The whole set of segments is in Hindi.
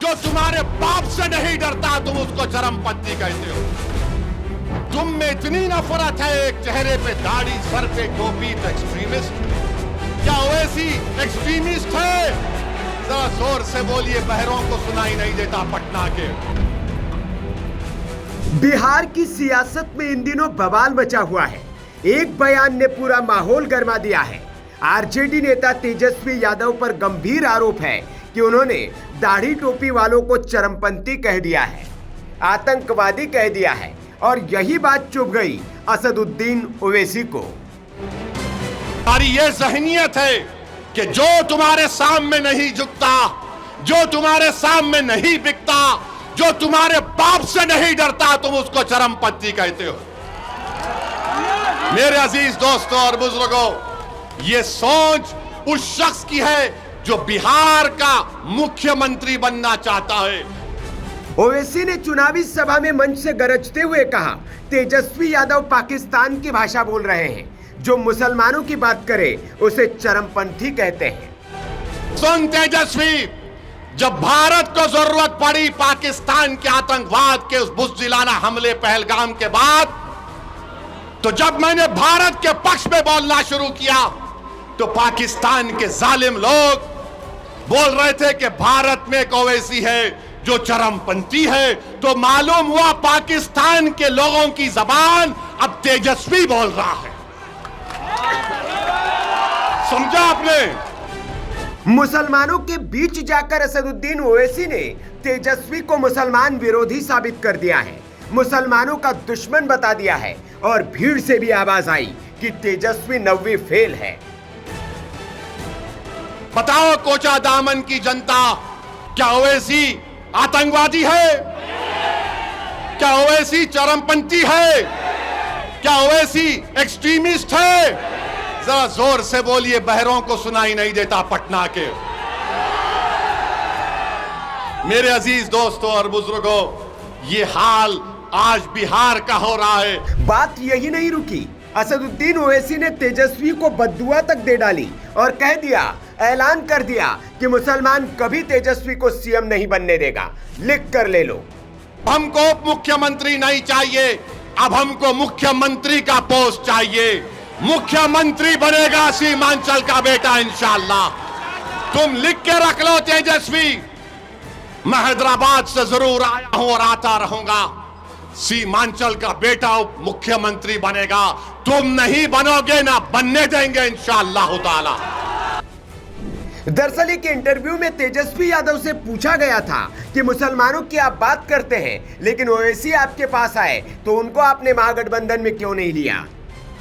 जो तुम्हारे बाप से नहीं डरता तुम उसको चरमपंथी कहते हो। तुम में इतनी नफरत है, एक चेहरे पे दाढ़ी, सर पे टोपी, तो एक्सट्रीमिस्ट। क्या ओवैसी एक्सट्रीमिस्ट है? जरा जोर से बोलिए, बहरों को सुनाई नहीं देता पटना के। बिहार की सियासत में इन दिनों बवाल मचा हुआ है। एक बयान ने पूरा माहौल गर्मा दिया है। आरजेडी नेता तेजस्वी यादव पर गंभीर आरोप है कि उन्होंने दाढ़ी टोपी वालों को चरमपंथी कह दिया है, आतंकवादी कह दिया है, और यही बात चुभ गई असदुद्दीन ओवैसी को। हमारी ये ज़हनियत है कि जो तुम्हारे सामने नहीं झुकता, जो तुम्हारे सामने नहीं बिकता, जो तुम्हारे बाप से नहीं डरता, तुम उसको चरमपंथी कहते हो। मेरे अजीज दोस्तों और बुजुर्गों, ये सोच उस शख्स की है जो बिहार का मुख्यमंत्री बनना चाहता है। ओवैसी ने चुनावी सभा में मंच से गरजते हुए कहा, तेजस्वी यादव पाकिस्तान की भाषा बोल रहे हैं। जो मुसलमानों की बात करे उसे चरमपंथी कहते हैं। सुन तेजस्वी, जब भारत को जरूरत पड़ी पाकिस्तान के आतंकवाद के उस बुज़दिलाना हमले पहलगाम के बाद, तो जब मैंने भारत के पक्ष में बोलना शुरू किया तो पाकिस्तान के जालिम लोग बोल रहे थे कि भारत में एक ओवैसी है जो चरमपंथी है। तो मालूम हुआ पाकिस्तान के लोगों की जबान अब तेजस्वी बोल रहा है। समझा आपने? मुसलमानों के बीच जाकर असदुद्दीन ओवैसी ने तेजस्वी को मुसलमान विरोधी साबित कर दिया है, मुसलमानों का दुश्मन बता दिया है, और भीड़ से भी आवाज आई कि तेजस्वी 90 फेल है। बताओ कोचा दामन की जनता, क्या ओवैसी आतंकवादी है? क्या ओवैसी चरमपंथी है? क्या ओवैसी एक्सट्रीमिस्ट है? जरा जोर से बोलिए, बहरों को सुनाई नहीं देता पटना के। मेरे अजीज दोस्तों और बुजुर्गों, ये हाल आज बिहार का हो रहा है। बात यही नहीं रुकी। असदुद्दीन ओवैसी ने तेजस्वी को बद्दुआ तक दे डाली और कह दिया, ऐलान कर दिया कि मुसलमान कभी तेजस्वी को सीएम नहीं बनने देगा। लिख कर ले लो। हमको उप मुख्यमंत्री नहीं चाहिए, अब हमको मुख्यमंत्री का पोस्ट चाहिए। मुख्यमंत्री बनेगा सीमांचल का बेटा इंशाअल्लाह। तुम लिख के रख लो तेजस्वी, मैं हैदराबाद से जरूर आया हूं और आता रहूंगा। सीमांचल का बेटा उप मुख्यमंत्री बनेगा। तुम नहीं बनोगे, ना बनने देंगे इंशाअल्लाह ताला। दरअसल एक इंटरव्यू में तेजस्वी यादव से पूछा गया था कि मुसलमानों की आप बात करते हैं, लेकिन ओवैसी आपके पास आए तो उनको आपने महागठबंधन में क्यों नहीं लिया?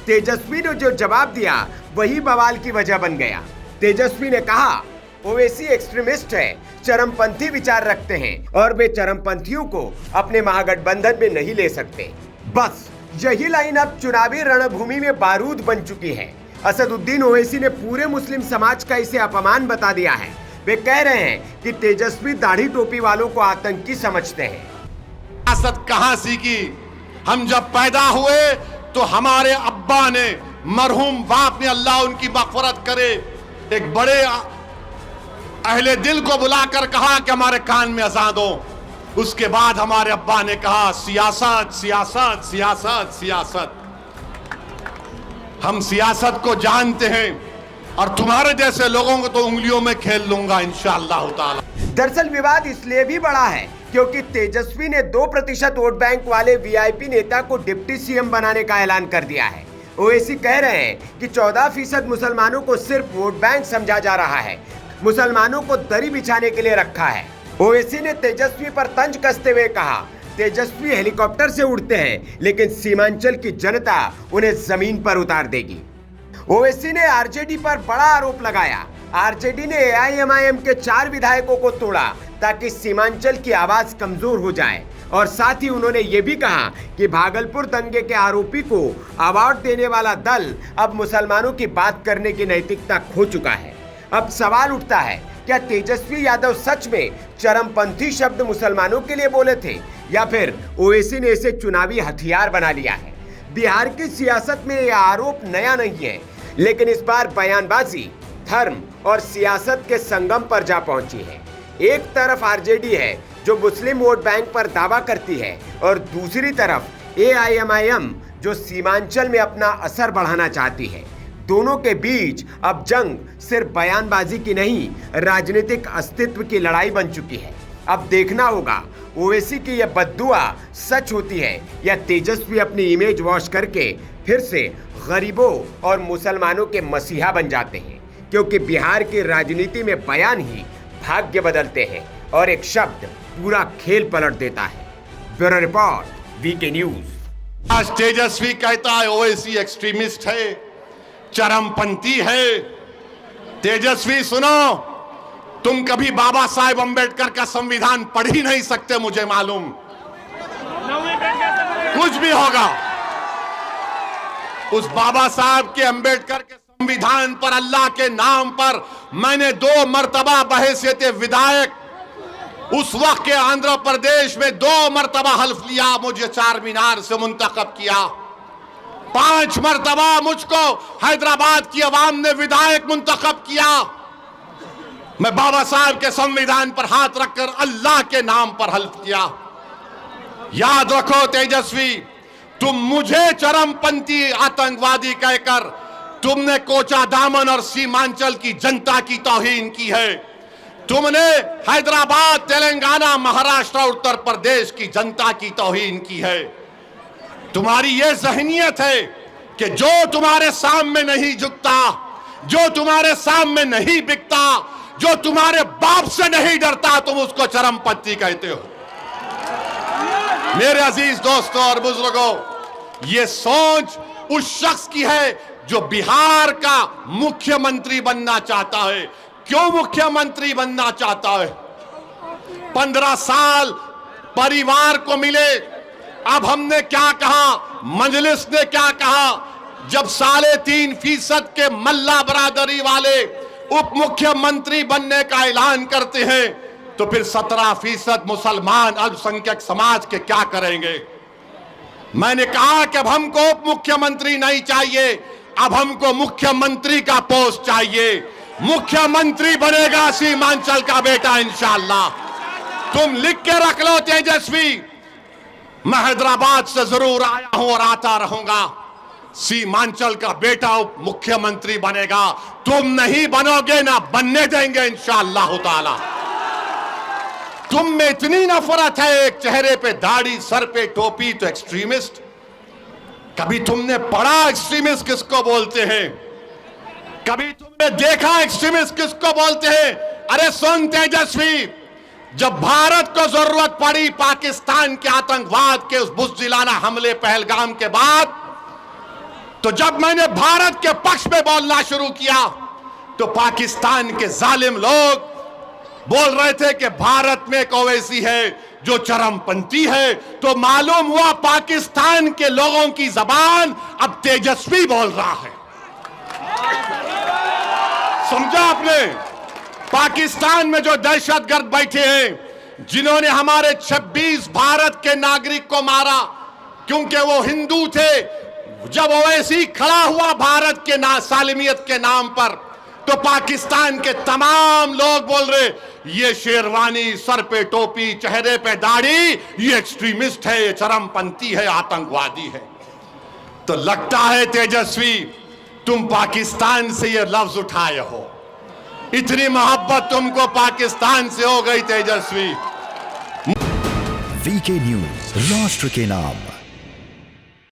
तेजस्वी ने जो जवाब दिया वही बवाल की वजह बन गया। तेजस्वी ने कहा, ओवैसी एक्सट्रीमिस्ट है, चरमपंथी विचार रखते हैं और वे चरमपंथियों को अपने महागठबंधन में नहीं ले सकते। बस यही लाइन अब चुनावी रणभूमि में बारूद बन चुकी है। असदुद्दीन ओवैसी ने पूरे मुस्लिम समाज का इसे अपमान बता दिया है। वे कह रहे हैं कि तेजस्वी दाढ़ी टोपी वालों को आतंकी समझते हैं। सियासत कहां सीखी? हम जब पैदा हुए तो हमारे अब्बा ने, मरहूम बाप ने, अल्लाह उनकी मग़फ़िरत करे, एक बड़े अहले दिल को बुलाकर कहा कि हमारे कान में अज़ान दो। उसके बाद हमारे अब्बा ने कहा, सियासत सियासत सियासत सियासत। हम सियासत को जानते हैं और तुम्हारे जैसे लोगों को तो उंगलियों में खेल लूंगा इंशाअल्लाह ताला। दरअसल विवाद इसलिए भी बढ़ा है क्योंकि तेजस्वी ने 2% वोट बैंक वाले वीआईपी नेता को डिप्टी सीएम बनाने का ऐलान कर दिया है। ओवैसी कह रहे हैं कि 14% मुसलमानों को सिर्फ वोट बैंक समझा जा रहा है, मुसलमानों को दरी बिछाने के लिए रखा है। ओवैसी ने तेजस्वी पर तंज कसते हुए कहा, तेजस्वी हेलीकॉप्टर से उड़ते हैं लेकिन सीमांचल की जनता उन्हें जमीन पर उतार देगी। ओवैसी ने आरजेडी पर बड़ा आरोप लगाया। आरजेडी ने एआईएमआईएम के 4 विधायकों को तोड़ा ताकि सीमांचल की आवाज कमजोर हो जाए, और साथ ही उन्होंने ये भी कहा कि भागलपुर दंगे के आरोपी को अवार्ड देने वाला दल अब मुसलमानों की बात करने की नैतिकता खो चुका है। अब सवाल उठता है, क्या तेजस्वी यादव सच में चरमपंथी शब्द मुसलमानों के लिए बोले थे या फिर ओवैसी ने इसे चुनावी हथियार बना लिया है? बिहार की सियासत में यह आरोप नया नहीं है, लेकिन इस बार बयानबाजी धर्म और सियासत के संगम पर जा पहुंची है। एक तरफ आरजेडी है जो मुस्लिम वोट बैंक पर दावा करती है और दूसरी तरफ एआईएमआईएम जो सीमांचल में अपना असर बढ़ाना चाहती है। दोनों के बीच अब जंग सिर्फ बयानबाजी की नहीं, राजनीतिक अस्तित्व की लड़ाई बन चुकी है। अब देखना होगा ओवैसी की यह बद्दुआ सच होती है या तेजस्वी अपनी इमेज वॉश करके फिर से गरीबों और मुसलमानों के मसीहा बन जाते हैं, क्योंकि बिहार की राजनीति में बयान ही भाग्य बदलते हैं और एक शब्द पूरा खेल पलट देता है। Bureau report, VK news. आज तेजस्वी कहता है ओवैसी एक्सट्रीमिस्ट है, चरमपंथी है। तेजस्वी सुनो, तुम कभी बाबा साहेब अंबेडकर का संविधान पढ़ ही नहीं सकते, मुझे मालूम। कुछ भी होगा, उस बाबा साहब के अंबेडकर के संविधान पर, अल्लाह के नाम पर मैंने 2 मर्तबा बहैसियत विधायक उस वक्त के आंध्र प्रदेश में 2 मर्तबा हल्फ लिया, मुझे चार मीनार से मुंतखब किया। 5 मर्तबा मुझको हैदराबाद की आवाम ने विधायक मुंतखब किया। मैं बाबा साहब के संविधान पर हाथ रखकर अल्लाह के नाम पर हल्फ किया। याद रखो तेजस्वी, तुम मुझे चरमपंथी आतंकवादी कहकर तुमने कोचा दामन और सीमांचल की जनता की तौहीन की है। तुमने हैदराबाद, तेलंगाना, महाराष्ट्र, उत्तर प्रदेश की जनता की तौहीन की है। तुम्हारी यह ज़हनियत है कि जो तुम्हारे सामने नहीं झुकता, जो तुम्हारे सामने नहीं बिकता, जो तुम्हारे बाप से नहीं डरता, तुम उसको चरमपंथी कहते हो। मेरे अजीज दोस्तों और बुजुर्गों, ये सोच उस शख्स की है जो बिहार का मुख्यमंत्री बनना चाहता है। क्यों मुख्यमंत्री बनना चाहता है? 15 साल परिवार को मिले। अब हमने क्या कहा, मजलिस ने क्या कहा, जब 3.5% के मल्ला बरादरी वाले उप मुख्यमंत्री बनने का ऐलान करते हैं, तो फिर 17% मुसलमान अल्पसंख्यक समाज के क्या करेंगे? मैंने कहा कि अब हमको उप मुख्यमंत्री नहीं चाहिए, अब हमको मुख्यमंत्री का पोस्ट चाहिए। मुख्यमंत्री बनेगा सीमांचल का बेटा इंशाअल्लाह। तुम लिख के रख लो तेजस्वी, मैं हैदराबाद से जरूर आया हूं और आता रहूंगा। सीमांचल का बेटा उप मुख्यमंत्री बनेगा। तुम नहीं बनोगे, ना बनने देंगे इंशाअल्लाह ताला। तुम में इतनी नफरत है, एक चेहरे पे दाढ़ी, सर पे टोपी तो एक्सट्रीमिस्ट। कभी तुमने पढ़ा एक्सट्रीमिस्ट किसको बोलते हैं? कभी तुमने देखा एक्सट्रीमिस्ट किसको बोलते हैं? अरे सुन तेजस्वी, जब भारत को जरूरत पड़ी पाकिस्तान के आतंकवाद के उस बुज़दिलाना हमले पहलगाम के बाद, तो जब मैंने भारत के पक्ष में बोलना शुरू किया, तो पाकिस्तान के जालिम लोग बोल रहे थे कि भारत में एक ओवैसी है जो चरमपंथी है। तो मालूम हुआ पाकिस्तान के लोगों की जबान अब तेजस्वी बोल रहा है। समझा आपने? पाकिस्तान में जो दहशतगर्द बैठे हैं, जिन्होंने हमारे 26 भारत के नागरिक को मारा क्योंकि वो हिंदू थे, जब ओवैसी खड़ा हुआ भारत के सालिमियत के नाम पर, तो पाकिस्तान के तमाम लोग बोल रहे ये शेरवानी, सर पे टोपी, चेहरे पे दाढ़ी, ये एक्सट्रीमिस्ट है, ये चरमपंथी है, आतंकवादी है। तो लगता है तेजस्वी तुम पाकिस्तान से ये लफ्ज उठाए हो। इतनी मोहब्बत तुमको पाकिस्तान से हो गई तेजस्वी। वीके न्यूज, राष्ट्र के नाम।